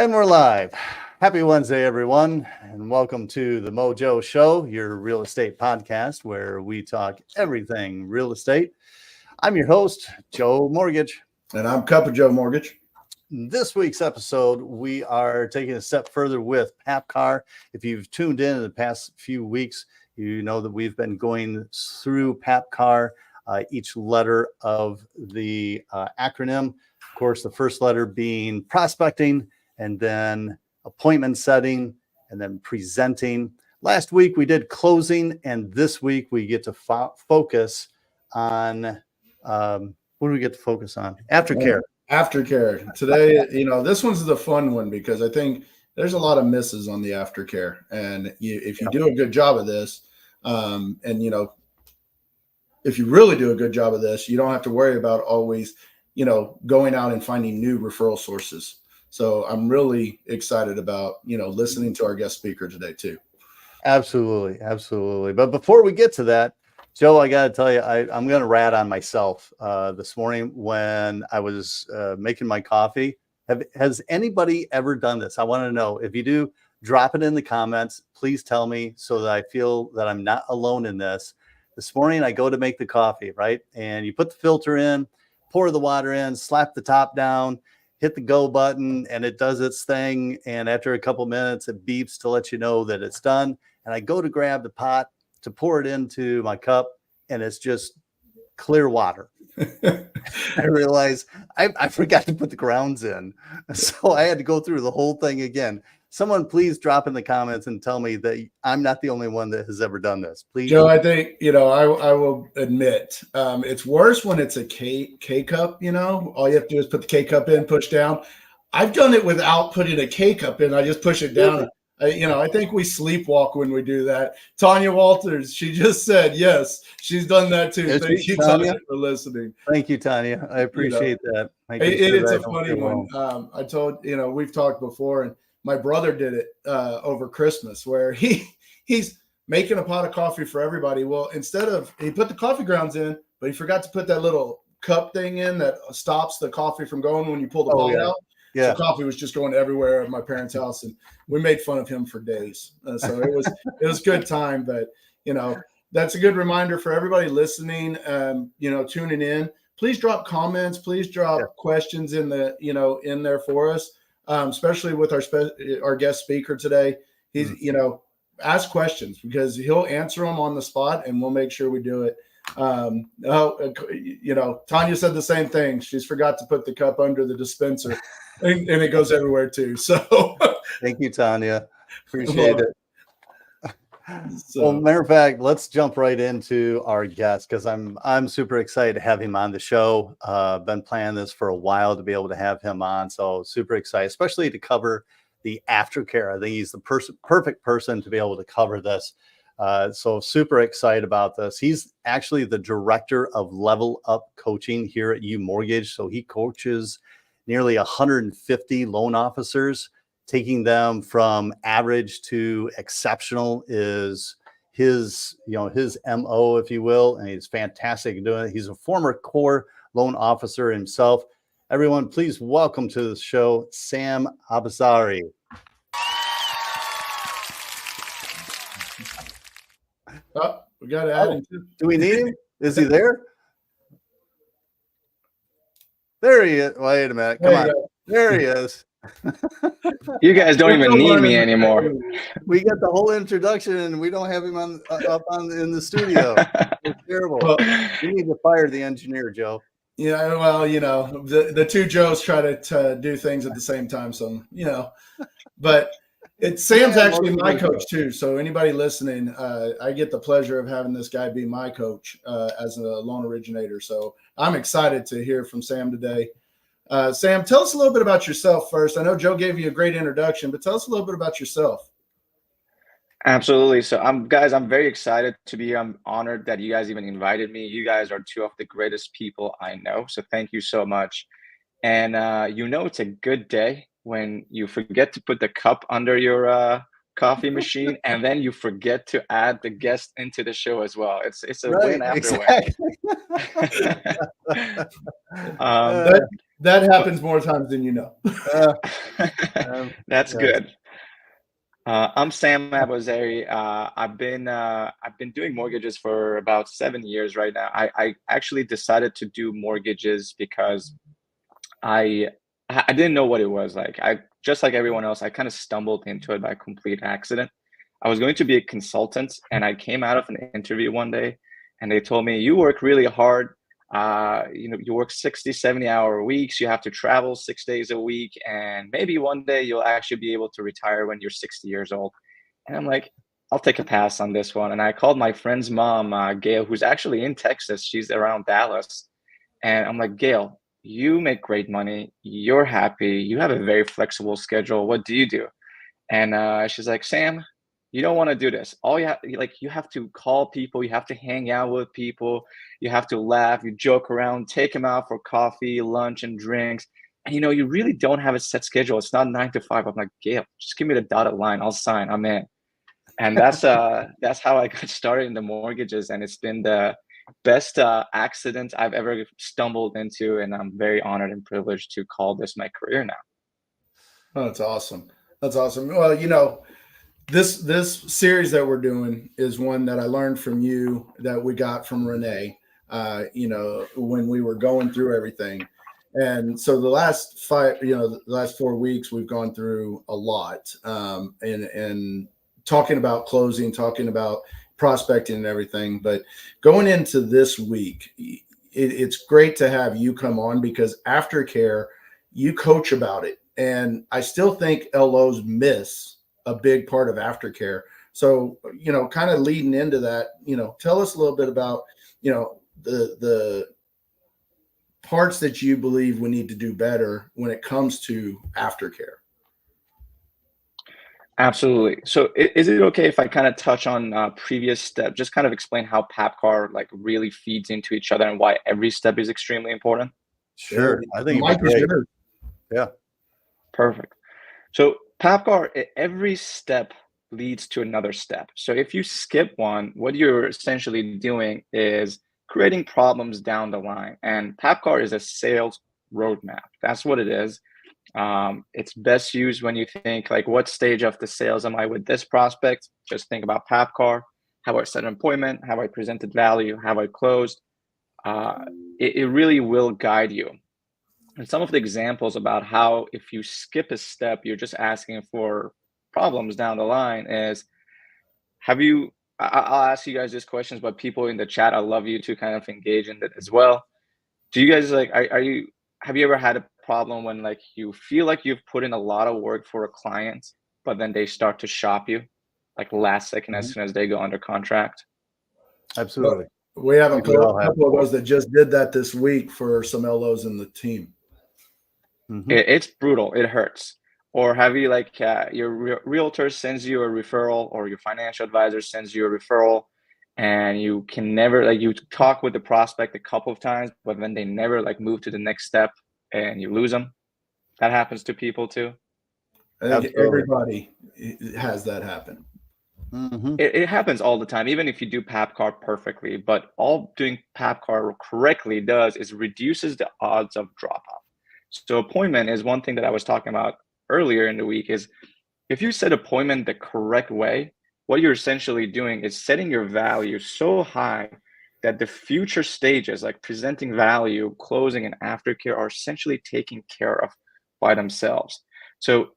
And we're live. Happy Wednesday, everyone, and welcome to the Mojo Show, your real estate podcast where we talk everything real estate. I'm your host, Joe Mortgage. And I'm Cup of Joe Mortgage. This week's episode, we are taking a step further with PAPCAR. If you've tuned in the past few weeks, you know that we've been going through PAPCAR, each letter of the acronym. Of course, the first letter being prospecting, and then appointment setting, and then presenting. Last week we did closing, and this week we get to focus on, what do we get to focus on? Aftercare. Aftercare. Today, this one's the fun one because I think there's a lot of misses on the aftercare. And if you do a good job of this, if you really do a good job of this, you don't have to worry about always, going out and finding new referral sources. So I'm really excited about, listening to our guest speaker today too. Absolutely. Absolutely. But before we get to that, Joe, I got to tell you, I'm going to rat on myself this morning when I was making my coffee. Has anybody ever done this? I want to know. If you do, drop it in the comments. Please tell me so that I feel that I'm not alone in this. This morning, I go to make the coffee, right? And you put the filter in, pour the water in, slap the top down, hit the go button, and it does its thing. And after a couple minutes, it beeps to let you know that it's done. And I go to grab the pot to pour it into my cup, and it's just clear water. I realized I forgot to put the grounds in. So I had to go through the whole thing again. Someone please drop in the comments and tell me that I'm not the only one that has ever done this. Please. Joe, I think, I will admit it's worse when it's a K cup, all you have to do is put the K cup in, push down. I've done it without putting a K cup in. I just push it down. I think we sleepwalk when we do that. Tanya Walters, she just said, yes, she's done that too. Thank you, Tanya, for listening. Thank you, Tanya. I appreciate that. It's a funny one. I told, we've talked before, and my brother did it over Christmas where he's making a pot of coffee for everybody. Well, instead of, he put the coffee grounds in, but he forgot to put that little cup thing in that stops the coffee from going when you pull the pot out. Yeah. So coffee was just going everywhere at my parents' house, and we made fun of him for days. So it was good time, but that's a good reminder for everybody listening. Tuning in. Please drop comments. Please drop questions in the in there for us, especially with our guest speaker today. He's ask questions because he'll answer them on the spot, and we'll make sure we do it. Tanya said the same thing. She's forgot to put the cup under the dispenser. And it goes everywhere too. So thank you, Tanya. Appreciate it. Well, matter of fact, let's jump right into our guest because I'm super excited to have him on the show. Been planning this for a while to be able to have him on. So super excited, especially to cover the aftercare. I think he's the perfect person to be able to cover this. So super excited about this. He's actually the director of Level Up Coaching here at U Mortgage. So he coaches nearly 150 loan officers. Taking them from average to exceptional is his MO, if you will, and he's fantastic at doing it. He's a former core loan officer himself. Everyone, please welcome to the show, Sam Abazari. Oh, we got to add him too. Do we need him? Is he there? There he is. Wait a minute. Come on. There he is. You guys don't even need me anymore. We got the whole introduction and we don't have him in the studio. It's terrible. Well, we need to fire the engineer, Joe. Yeah, well, the two Joes try to do things at the same time. So, but Sam's actually my coach too. So anybody listening, I get the pleasure of having this guy be my coach as a loan originator. So I'm excited to hear from Sam today. Sam, tell us a little bit about yourself first. I know Joe gave you a great introduction, but tell us a little bit about yourself. Absolutely. So I'm very excited to be here. I'm honored that you guys even invited me. You guys are two of the greatest people I know. So thank you so much. And it's a good day when you forget to put the cup under your coffee machine and then you forget to add the guest into the show as well. It's a win after win. That happens more times than you know. That's yes. good. I'm Sam Abozeri. I've been doing mortgages for about 7 years right now. I actually decided to do mortgages because I I didn't know what it was like. I just like everyone else, I kind of stumbled into it by complete accident. I was going to be a consultant, and I came out of an interview one day, and they told me, "You work really hard. You work 60, 70-hour weeks. You have to travel 6 days a week, and maybe one day you'll actually be able to retire when you're 60 years old." And I'm like, I'll take a pass on this one. And I called my friend's mom, Gail, who's actually in Texas. She's around Dallas. And I'm like, Gail, you make great money. You're happy. You have a very flexible schedule. What do you do? And she's like, Sam, you don't want to do this. All you have to call people. You have to hang out with people. You have to laugh. You joke around. Take them out for coffee, lunch, and drinks. And you really don't have a set schedule. It's not 9 to 5. I'm like, Gail, just give me the dotted line. I'll sign. I'm in. And that's how I got started in the mortgages, and it's been the best accident I've ever stumbled into, and I'm very honored and privileged to call this my career now. Oh, that's awesome. That's awesome. Well, this series that we're doing is one that I learned from you, that we got from Renee, when we were going through everything. And so the last 4 weeks, we've gone through a lot, and talking about closing, talking about prospecting and everything. But going into this week, it's great to have you come on, because aftercare, you coach about it. And I still think LOs miss a big part of aftercare. So, kind of leading into that, tell us a little bit about, the parts that you believe we need to do better when it comes to aftercare. Absolutely. So is it okay if I kind of touch on previous step, just kind of explain how PAPCAR like really feeds into each other and why every step is extremely important? Sure. I think it'd Mike be is great. yours. Yeah. Perfect. So PAPCAR, every step leads to another step. So if you skip one, what you're essentially doing is creating problems down the line. And PAPCAR is a sales roadmap. That's what it is. It's best used when you think like, what stage of the sales am I with this prospect? Just think about PAPCAR. How I set an appointment, how I presented value, how I closed. It really will guide you. And some of the examples about how if you skip a step, you're just asking for problems down the line is, I'll ask you guys these questions, but people in the chat, I love you to kind of engage in it as well. Do you guys have you ever had a problem when like you feel like you've put in a lot of work for a client, but then they start to shop you like last second as soon as they go under contract? Absolutely. We have a We all have. couple of those that just did that this week for some LOs in the team. It's brutal. It hurts. Or have you like your realtor sends you a referral, or your financial advisor sends you a referral, and you can never like you talk with the prospect a couple of times, but then they never like move to the next step, and you lose them. That happens to people too. I think everybody has that happen. It happens all the time, even if you do PAPCAR perfectly. But all doing PAPCAR correctly does is reduces the odds of drop off. So appointment is one thing that I was talking about earlier in the week. Is if you set appointment the correct way, what you're essentially doing is setting your value so high that the future stages like presenting value, closing, and aftercare are essentially taken care of by themselves. So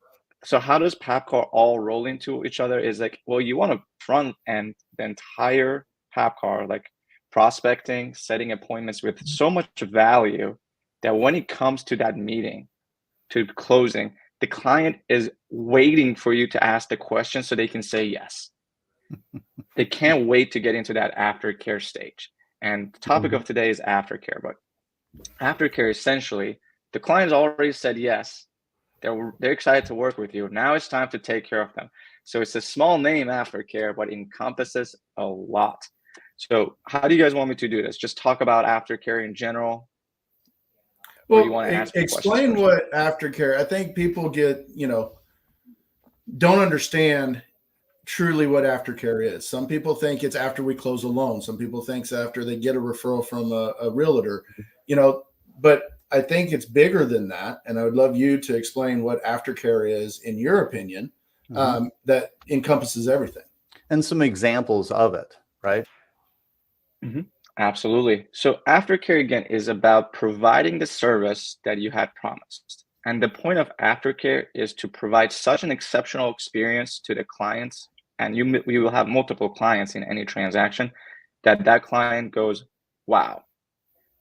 how does PAPCAR all roll into each other is like, well, you want to front end the entire PAPCAR, like prospecting, setting appointments with so much value that when it comes to that meeting, to closing, the client is waiting for you to ask the question so they can say yes. They can't wait to get into that aftercare stage. And the topic of today is aftercare. But aftercare, essentially, the client's already said yes. They're excited to work with you. Now it's time to take care of them. So it's a small name, aftercare, but encompasses a lot. So how do you guys want me to do this? Just talk about aftercare in general? Well, you want to ask explain what aftercare. I think people don't understand truly what aftercare is. Some people think it's after we close a loan. Some people think it's after they get a referral from a realtor. But I think it's bigger than that. And I would love you to explain what aftercare is, in your opinion, that encompasses everything. And some examples of it, right? Absolutely. So aftercare, again, is about providing the service that you had promised. And the point of aftercare is to provide such an exceptional experience to the clients, and we will have multiple clients in any transaction, that client goes, wow.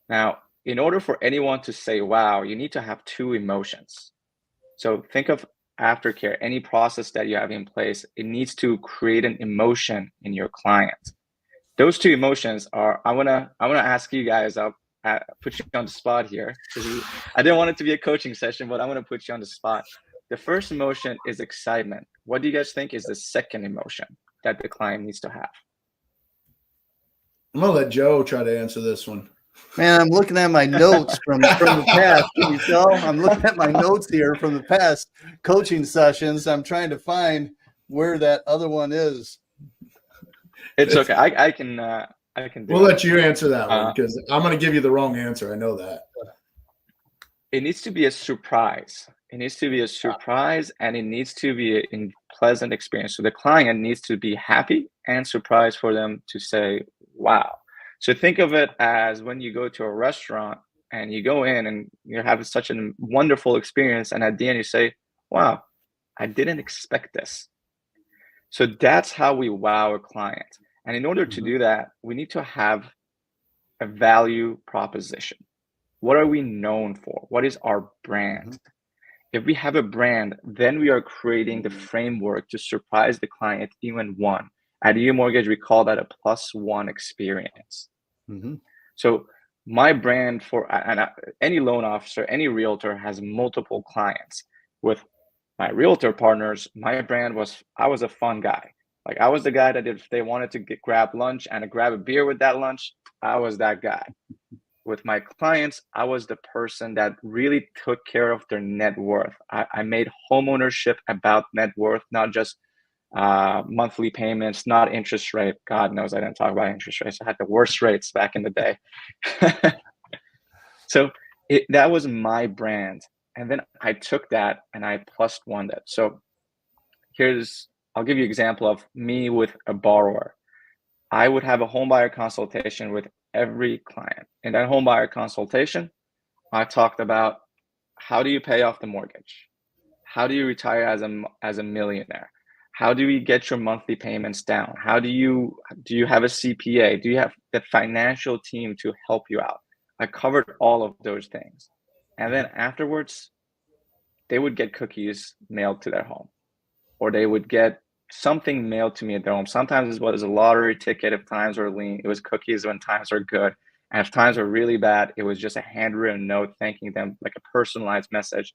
Now, in order for anyone to say wow, you need to have two emotions. So think of aftercare, any process that you have in place, it needs to create an emotion in your client. Those two emotions are, I wanna ask you guys, I'll put you on the spot here. I didn't want it to be a coaching session, but I'm gonna put you on the spot. The first emotion is excitement. What do you guys think is the second emotion that the client needs to have? I'm gonna let Joe try to answer this one. Man, I'm looking at my notes from the past. Can you tell? I'm looking at my notes here from the past coaching sessions. I'm trying to find where that other one is. It's okay. I can do We'll it. let you answer that one, because I'm going to give you the wrong answer. I know that. It needs to be a surprise. It needs to be a surprise, and it needs to be a pleasant experience. So the client needs to be happy and surprised for them to say, wow. So think of it as when you go to a restaurant and you go in and you're having such a wonderful experience, and at the end you say, wow, I didn't expect this. So that's how we wow a client. And in order to do that, we need to have a value proposition. What are we known for? What is our brand? If we have a brand, then we are creating the framework to surprise the client even one. At EU Mortgage, we call that a +1 experience. So my brand for any loan officer, any realtor has multiple clients. With my realtor partners, my brand was, I was a fun guy. Like, I was the guy that if they wanted to grab lunch and grab a beer with that lunch, I was that guy. With my clients, I was the person that really took care of their net worth. I made homeownership about net worth, not just monthly payments, not interest rate. God knows I didn't talk about interest rates. I had the worst rates back in the day. So that was my brand. And then I took that and I +1 that. So I'll give you an example of me with a borrower. I would have a home buyer consultation with every client. In that home buyer consultation, I talked about, how do you pay off the mortgage? How do you retire as a millionaire? How do we get your monthly payments down? How do you have a CPA? Do you have the financial team to help you out? I covered all of those things. And then afterwards, they would get cookies mailed to their home, or they would get something mailed to me at their home. Sometimes it was a lottery ticket if times were lean. It was cookies when times were good. And if times were really bad, it was just a handwritten note thanking them, like a personalized message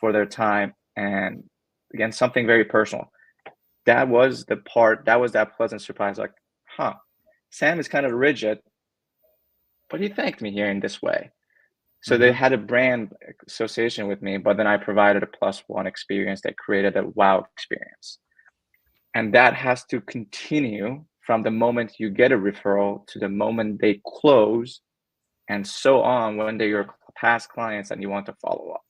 for their time. And again, something very personal. That was that pleasant surprise. Like, Sam is kind of rigid, but he thanked me here in this way. So they had a brand association with me, but then I provided a +1 experience that created a wow experience. And that has to continue from the moment you get a referral to the moment they close, and so on when they're your past clients and you want to follow up.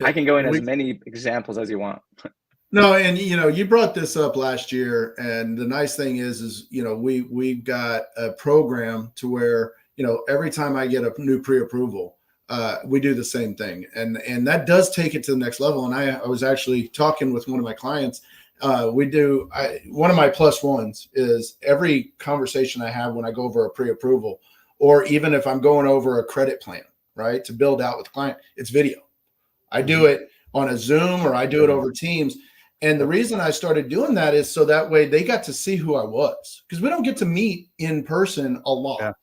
I can go in as many examples as you want. No, and you brought this up last year, and the nice thing is we've got a program to where every time I get a new pre-approval, we do the same thing, and that does take it to the next level. And I was actually talking with one of my clients. One of my +1s is every conversation I have when I go over a pre-approval, or even if I'm going over a credit plan, right, to build out with the client, it's video. I do it on a Zoom, or I do it over Teams. And the reason I started doing that is so that way they got to see who I was, because we don't get to meet in person a lot.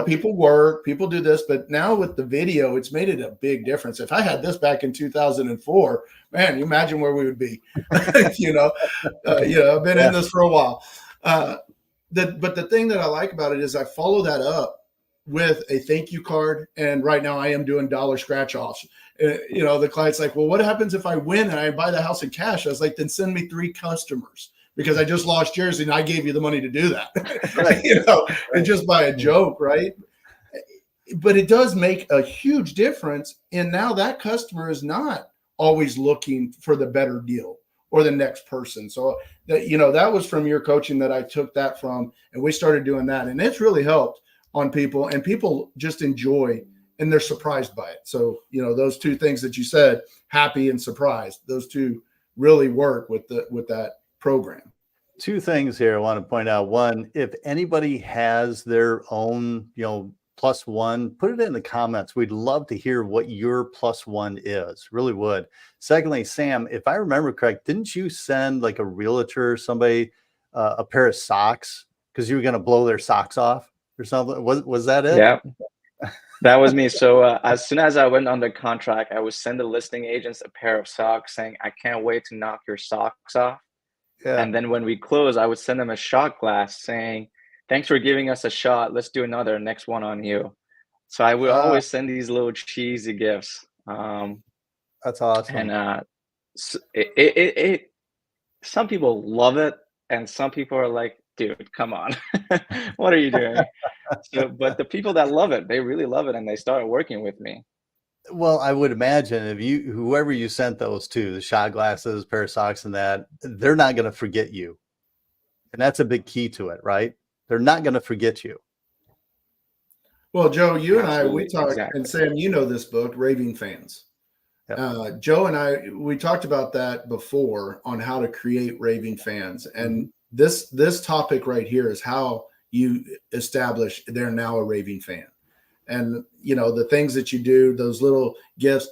People work, people do this, but now with the video, it's made it a big difference. If I had this back in 2004, man, you imagine where we would be. I've been in this for a while. But the thing that I like about it is I follow that up with a thank you card. And right now I am doing dollar scratch offs. The client's like, well, what happens if I win and I buy the house in cash? I was like, then send me 3 customers, because I just lost yours and I gave you the money to do that. Right. And just by a joke, right? but it does make a huge difference. And now that customer is not always looking for the better deal or the next person. So that, that was from your coaching that I took that from, and we started doing that, and it's really helped on people, and people just enjoy and they're surprised by it. So, those two things that you said, happy and surprised, those two really work with that program. Two things here I want to point out. One, if anybody has their own, plus one, put it in the comments. We'd love to hear what your plus one is. Really would. Secondly, Sam, if I remember correct, didn't you send like a realtor or somebody a pair of socks because you were going to blow their socks off or something? Was that it? Yeah, that was me. So as soon as I went under contract, I would send the listing agents a pair of socks saying, I can't wait to knock your socks off. Yeah. And then when we close, I would send them a shot glass saying, thanks for giving us a shot. Let's do another, next one on you. So I would always send these little cheesy gifts. That's awesome. And some people love it, and some people are like, dude, come on. What are you doing? But the people that love it, they really love it, and they started working with me. Well, I would imagine if whoever you sent those to, the shot glasses, pair of socks, and that, they're not going to forget you. And that's a big key to it, right? They're not going to forget you. Well, Joe, you and I, we talked, exactly. And Sam, this book, Raving Fans. Yep. Joe and I, we talked about that before on how to create raving fans. And this topic right here is how you establish they're now a raving fan. And, the things that you do, those little gifts,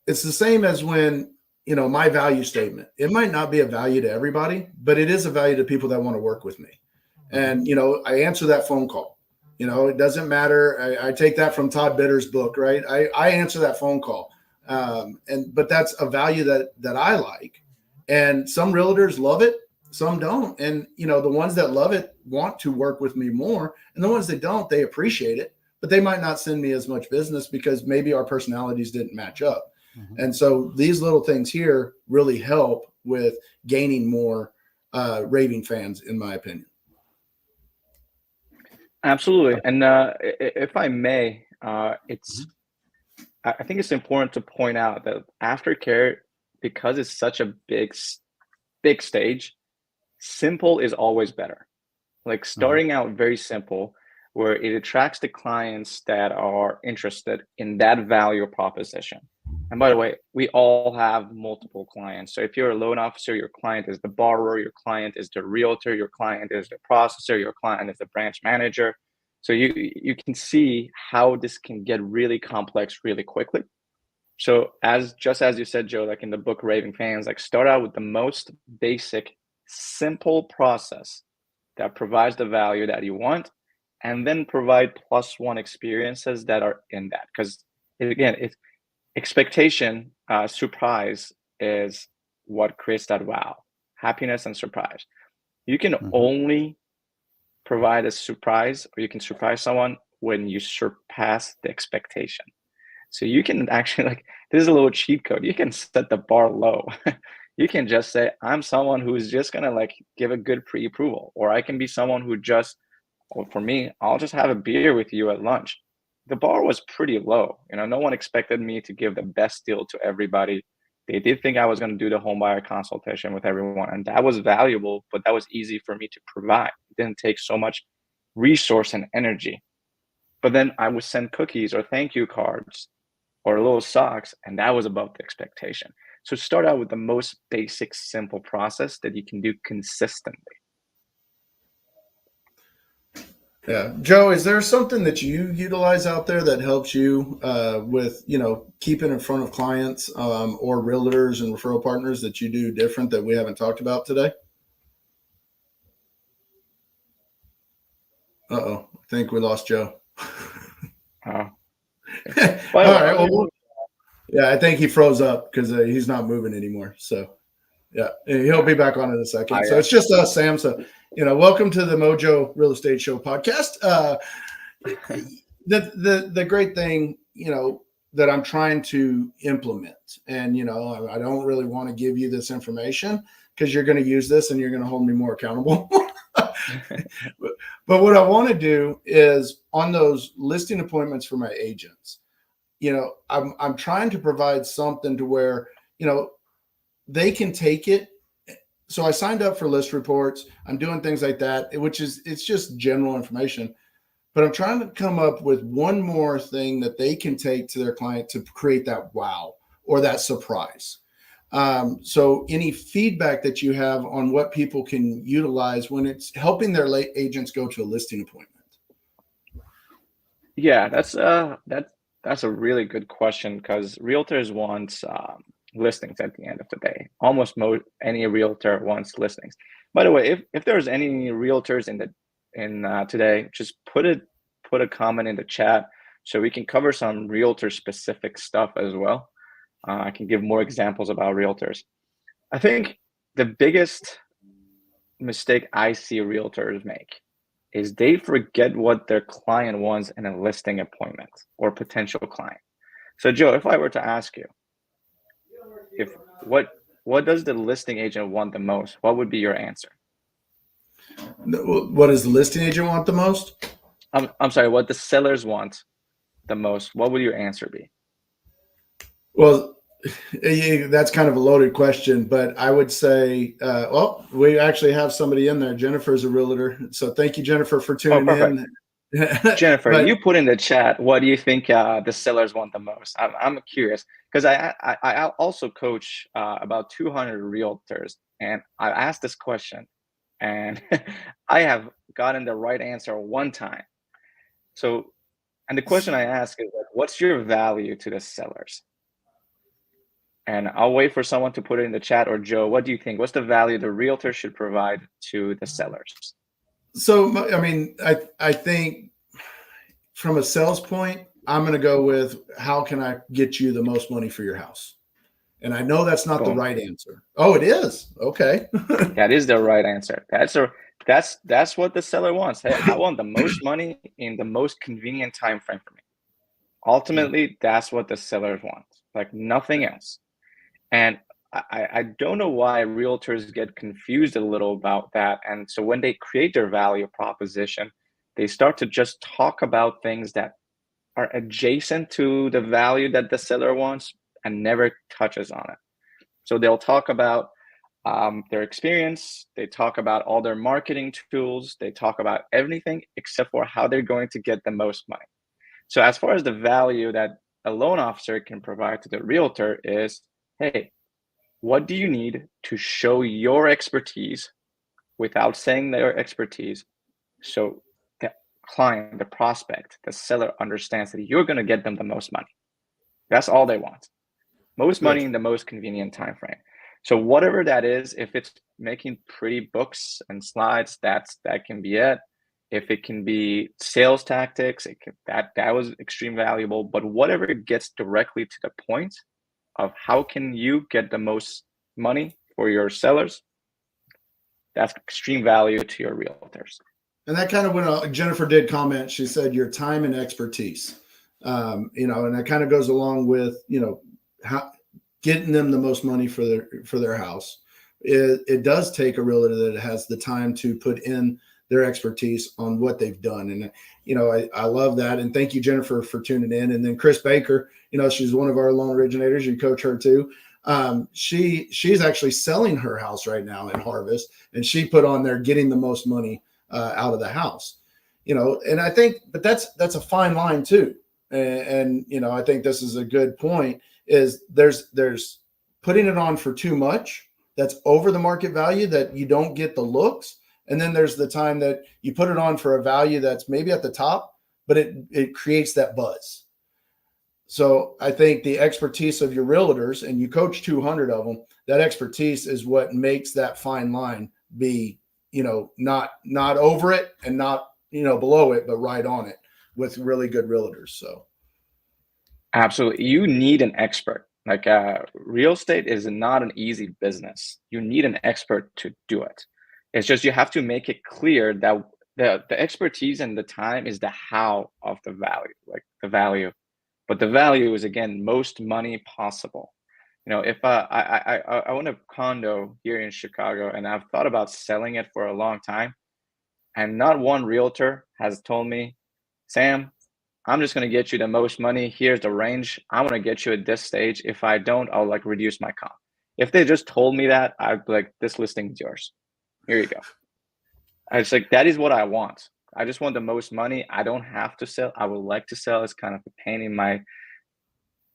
it's the same as when, my value statement, it might not be a value to everybody, but it is a value to people that want to work with me. And, I answer that phone call. It doesn't matter. I take that from Todd Bitter's book, right? I answer that phone call. But that's a value that I like. And some realtors love it, some don't. And, the ones that love it want to work with me more. And the ones that don't, they appreciate it, but they might not send me as much business because maybe our personalities didn't match up. And so these little things here really help with gaining more raving fans, in my opinion. Absolutely. And if I may, I think it's important to point out that aftercare, because it's such a big stage, simple is always better. Like starting out very simple, where it attracts the clients that are interested in that value proposition. And by the way, we all have multiple clients. So if you're a loan officer, your client is the borrower, your client is the realtor, your client is the processor, your client is the branch manager. So you can see how this can get really complex really quickly. So just as you said, Joe, like in the book Raving Fans, like start out with the most basic, simple process that provides the value that you want, and then provide plus one experiences that are in that. Because again, it's expectation, surprise is what creates that wow, happiness and surprise. You can only provide a surprise, or you can surprise someone when you surpass the expectation. So you can actually, this is a little cheat code. You can set the bar low. You can just say, I'm someone who's just going to give a good pre-approval, or I can be someone who or for me, I'll just have a beer with you at lunch. The bar was pretty low. No one expected me to give the best deal to everybody. They did think I was going to do the home buyer consultation with everyone, and that was valuable, but that was easy for me to provide. It didn't take so much resource and energy. But then I would send cookies or thank you cards or little socks, and that was above the expectation. So start out with the most basic, simple process that you can do consistently. Yeah. Joe, is there something that you utilize out there that helps you with, keeping in front of clients or realtors and referral partners that you do different that we haven't talked about today? Uh-oh. I think we lost Joe. Oh. All right. Well, yeah, I think he froze up because he's not moving anymore. So, yeah, he'll be back on in a second. So it's just us, Sam. So, welcome to the Mojo Real Estate Show podcast. The great thing, that I'm trying to implement, and, I don't really want to give you this information because you're going to use this and you're going to hold me more accountable. But what I want to do is on those listing appointments for my agents, I'm trying to provide something to where, they can take it. So I signed up for list reports. I'm doing things like that, it's just general information. But I'm trying to come up with one more thing that they can take to their client to create that wow or that surprise. So any feedback that you have on what people can utilize when it's helping their late agents go to a listing appointment? Yeah, that's a really good question because realtors want listings at the end of the day. Almost any realtor wants listings. By the way, if there's any realtors in today, just put a comment in the chat so we can cover some realtor specific stuff as well. I can give more examples about realtors. I think the biggest mistake I see realtors make is they forget what their client wants in a listing appointment or potential client. So Joe, if I were to ask you, if what does the listing agent want the most, what would be your answer? What does the listing agent want the most? I'm sorry, what the sellers want the most, what would your answer be? Well, that's kind of a loaded question, but I would say, well, we actually have somebody in there. Jennifer's a realtor. So thank you, Jennifer, for tuning in. Jennifer, But you put in the chat, what do you think the sellers want the most? I'm curious because I also coach about 200 realtors, and I asked this question, and I have gotten the right answer one time. So, and the question I ask is, like, what's your value to the sellers? And I'll wait for someone to put it in the chat. Or Joe, what do you think? What's the value the realtor should provide to the sellers? So, I mean, I think from a sales point, I'm going to go with how can I get you the most money for your house? And I know that's not the right answer. Oh, it is. Okay. That is the right answer. That's what the seller wants. Hey, I want the most money in the most convenient time frame for me. Ultimately, that's what the sellers want, like nothing else. And I don't know why realtors get confused a little about that. And so when they create their value proposition, they start to just talk about things that are adjacent to the value that the seller wants and never touches on it. So they'll talk about their experience, they talk about all their marketing tools, they talk about everything except for how they're going to get the most money. So as far as the value that a loan officer can provide to the realtor is, hey, what do you need to show your expertise without saying their expertise? So the client, the prospect, the seller understands that you're going to get them the most money. That's all they want. Most money in the most convenient time frame. So whatever that is, if it's making pretty books and slides, that can be it. If it can be sales tactics, that was extremely valuable. But whatever gets directly to the point of how can you get the most money for your sellers, that's extreme value to your realtors. And that kind of went. Jennifer did comment. She said your time and expertise. And that kind of goes along with how getting them the most money for their house. It does take a realtor that has the time to put in their expertise on what they've done. And, I love that. And thank you, Jennifer, for tuning in. And then Chris Baker, she's one of our loan originators. You coach her too. She's actually selling her house right now in Harvest, and she put on there getting the most money out of the house, and I think, but that's a fine line too. And I think this is a good point is there's putting it on for too much. That's over the market value that you don't get the looks. And then there's the time that you put it on for a value that's maybe at the top, but it creates that buzz. So I think the expertise of your realtors, and you coach 200 of them, that expertise is what makes that fine line be, not over it and not, below it, but right on it with really good realtors. So. Absolutely. You need an expert. Like real estate is not an easy business. You need an expert to do it. It's just you have to make it clear that the expertise and the time is the how of the value, like the value. But the value is, again, most money possible. If I own a condo here in Chicago and I've thought about selling it for a long time, And not one realtor has told me, Sam, I'm just going to get you the most money. Here's the range. I want to get you at this stage. If I don't, I'll like reduce my comp. If they just told me that, I'd be like, this listing is yours. Here you go. It's like, that is what I want. I just want the most money. I don't have to sell. I would like to sell. It's kind of a pain in my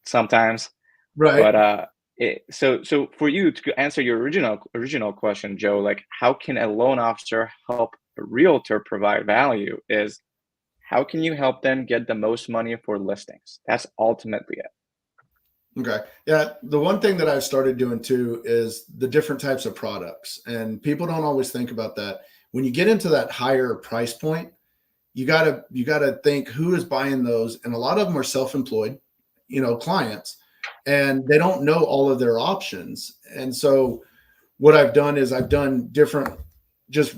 sometimes. Right. But so for you to answer your original question, Joe, like how can a loan officer help a realtor provide value is how can you help them get the most money for listings? That's ultimately it. Okay. Yeah. The one thing that I've started doing too is the different types of products. And people don't always think about that. When you get into that higher price point, you gotta think who is buying those. And a lot of them are self-employed, clients, and they don't know all of their options. And so what I've done is I've done different just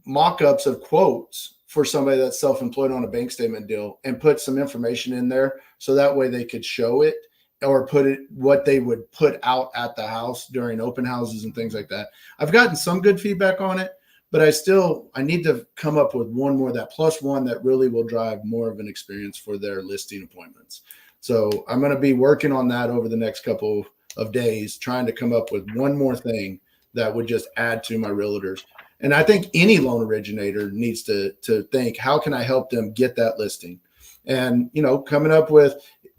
mock-ups of quotes for somebody that's self-employed on a bank statement deal and put some information in there so that way they could show it or put it what they would put out at the house during open houses and things like that. I've gotten some good feedback on it, but I need to come up with one more, that plus one that really will drive more of an experience for their listing appointments. So I'm going to be working on that over the next couple of days, trying to come up with one more thing that would just add to my realtors. And I think any loan originator needs to think, how can I help them get that listing? And, coming up with,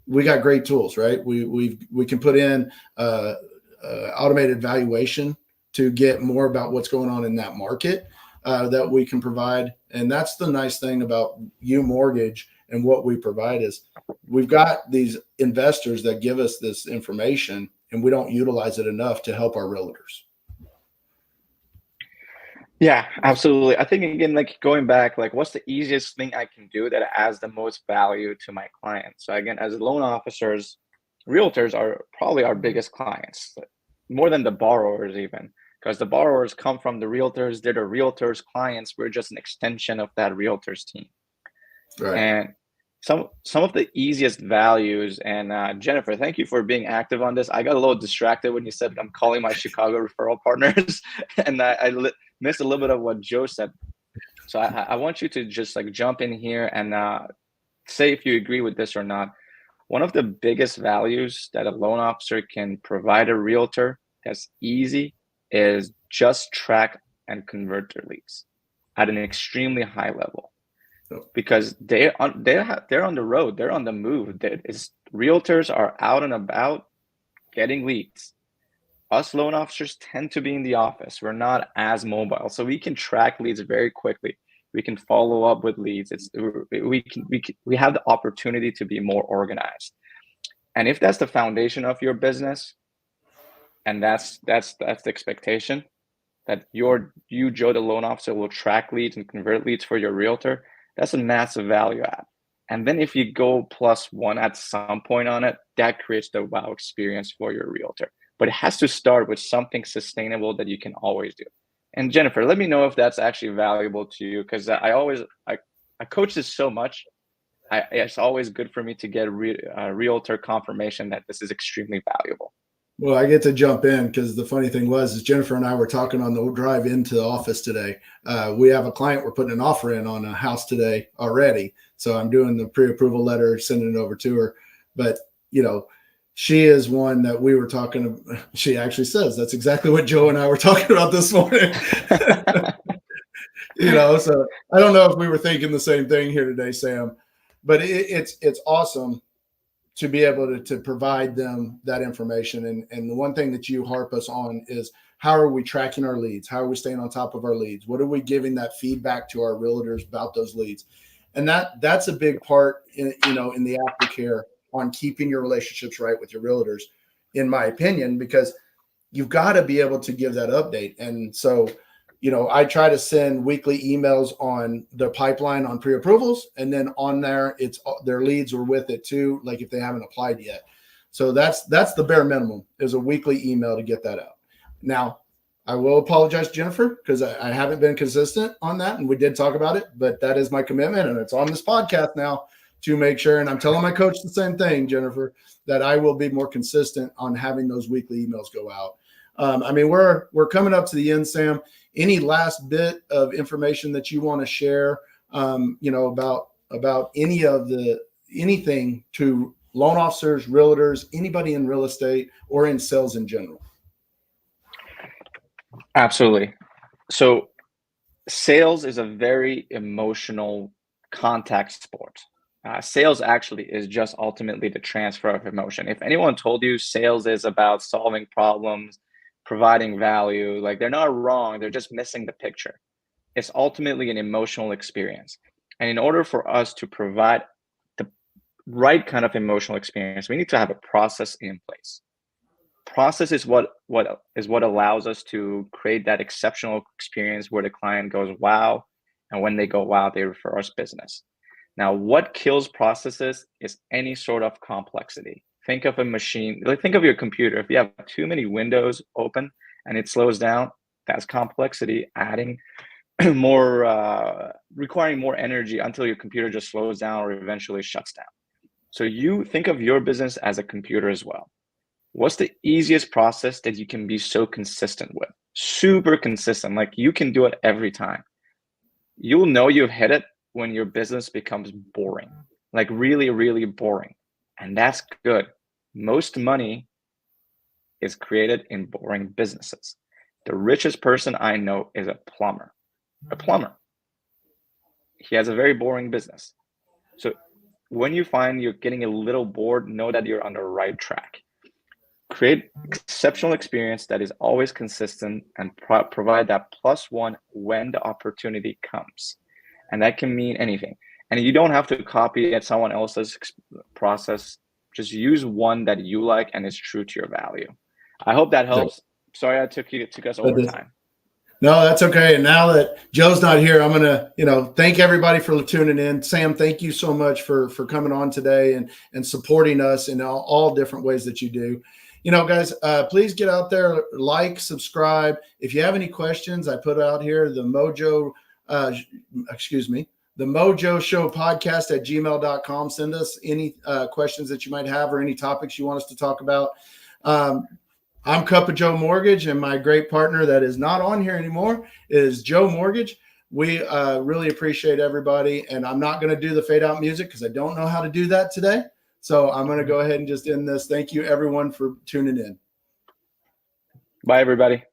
we got great tools, right? We can put in automated valuation to get more about what's going on in that market that we can provide. And that's the nice thing about U Mortgage and what we provide is we've got these investors that give us this information and we don't utilize it enough to help our realtors. Yeah, absolutely. I think again, like going back, like what's the easiest thing I can do that adds the most value to my clients? So again, as loan officers, realtors are probably our biggest clients, more than the borrowers even, because the borrowers come from the realtors. They're the realtors' clients. We're just an extension of that realtors team. Right. And some of the easiest values, and Jennifer, thank you for being active on this. I got a little distracted when you said I'm calling my Chicago referral partners, and I missed a little bit of what Joe said. So I want you to just like jump in here and say if you agree with this or not. One of the biggest values that a loan officer can provide a realtor that's easy is just track and convert their leads at an extremely high level. Because they're on the road, they're on the move. Realtors are out and about getting leads. Us loan officers tend to be in the office. We're not as mobile, so we can track leads very quickly. We can follow up with leads. We have the opportunity to be more organized. And if that's the foundation of your business, and that's the expectation, that you, Joe, the loan officer, will track leads and convert leads for your realtor, that's a massive value add. And then if you go plus one at some point on it, that creates the wow experience for your realtor. But it has to start with something sustainable that you can always do. And Jennifer, let me know if that's actually valuable to you, because I coach this so much. It's always good for me to get realtor confirmation that this is extremely valuable. Well, I get to jump in because the funny thing is Jennifer and I were talking on the drive into the office today. We have a client we're putting an offer in on a house today already. So I'm doing the pre-approval letter, sending it over to her. But, she is one that we were talking about. She actually says that's exactly what Joe and I were talking about this morning. So I don't know if we were thinking the same thing here today, Sam, but it's awesome to be able to provide them that information. And the one thing that you harp us on is how are we tracking our leads? How are we staying on top of our leads? What are we giving that feedback to our realtors about those leads? And that's a big part in the aftercare on keeping your relationships right with your realtors, in my opinion, because you've got to be able to give that update. And so, I try to send weekly emails on the pipeline on pre-approvals, and then on there, it's their leads are with it too, like if they haven't applied yet. So that's the bare minimum, is a weekly email to get that out. Now, I will apologize, Jennifer, because I haven't been consistent on that, and we did talk about it, but that is my commitment, and it's on this podcast now to make sure, and I'm telling my coach the same thing, Jennifer, that I will be more consistent on having those weekly emails go out. We're coming up to the end, Sam. any last bit of information that you want to share, about anything to loan officers, realtors, anybody in real estate or in sales in general? Absolutely. So sales is a very emotional contact sport. Sales actually is just ultimately the transfer of emotion. If anyone told you sales is about solving problems, providing value, like, they're not wrong, they're just missing the picture. It's ultimately an emotional experience. And in order for us to provide the right kind of emotional experience, we need to have a process in place. Process is what allows us to create that exceptional experience where the client goes wow, and when they go wow, they refer us business. Now, what kills processes is any sort of complexity. Think of a machine, like think of your computer. If you have too many windows open and it slows down, that's complexity adding more, requiring more energy until your computer just slows down or eventually shuts down. So you think of your business as a computer as well. What's the easiest process that you can be so consistent with? Super consistent, like you can do it every time. You'll know you've hit it when your business becomes boring, like really, really boring. And that's good. Most money is created in boring businesses. The richest person I know is a plumber. He has a very boring business. So when you find you're getting a little bored, know that you're on the right track. Create exceptional experience that is always consistent and provide that +1 when the opportunity comes. And that can mean anything. And you don't have to copy someone else's process. Just use one that you like and is true to your value. I hope that helps. Sorry I took us over time. No, that's okay. And now that Joe's not here, I'm going to, thank everybody for tuning in. Sam, thank you so much for coming on today and supporting us in all different ways that you do. Guys, please get out there, like, subscribe. If you have any questions, I put out here the Mojo Show podcast at gmail.com. Send us any questions that you might have or any topics you want us to talk about. I'm Cup of Joe Mortgage, and my great partner that is not on here anymore is Joe Mortgage. We really appreciate everybody, and I'm not going to do the fade out music because I don't know how to do that today. So I'm going to go ahead and just end this. Thank you, everyone, for tuning in. Bye, everybody.